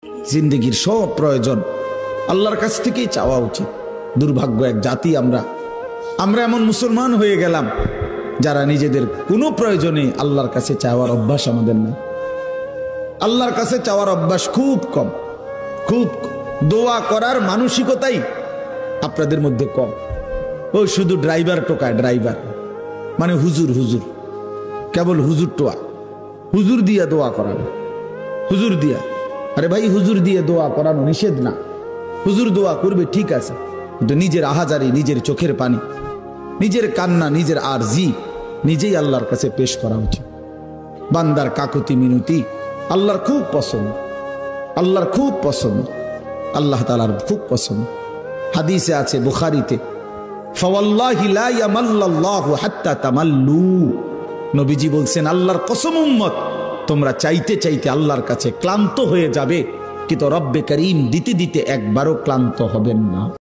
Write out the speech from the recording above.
জিন্দগির সব প্রয়োজন আল্লাহর কাছ থেকেই চাওয়া উচিত। দুর্ভাগ্য এক জাতি আমরা এমন মুসলমান হয়ে গেলাম যারা নিজেদের কোনো প্রয়োজনে আল্লাহর কাছে চাওয়ার অভ্যাস আমাদের নেই। আল্লাহর কাছে চাওয়ার অভ্যাস খুব কম, খুব দোয়া করার মানসিকতাই আপনাদের মধ্যে কম। ওই শুধু ড্রাইভার টোকায়, ড্রাইভার মানে হুজুর, হুজুর কেবল হুজুর টোয়া, হুজুর দিয়া দোয়া করানো, হুজুর দিয়া। আরে ভাই, হুজুর দিয়ে দোয়া করানো নিষেধ না, হুজুর দোয়া করবে ঠিক আছে, কিন্তু নিজের আহাজারি, নিজের চোখের পানি, নিজের কান্না, নিজের আরজি নিজেই আল্লাহর কাছে পেশ করা উচিত। বান্দার কাকুতি মিনতি আল্লাহর খুব পছন্দ, আল্লাহর খুব পছন্দ, আল্লাহ তাআলার খুব পছন্দ। হাদিসে আছে বুখারীতে, ফাওয়াল্লাহি লা ইয়ামাল্লাল্লাহু হাত্তা তামাল্লু। নবীজি বলছেন, আল্লাহর কসম উম্মত, তোমরা চাইতে চাইতে আল্লাহর কাছে ক্লান্ত হয়ে যাবে, কিন্তু রব্বে করিম দিতে দিতে একবারও ক্লান্ত হবেন না।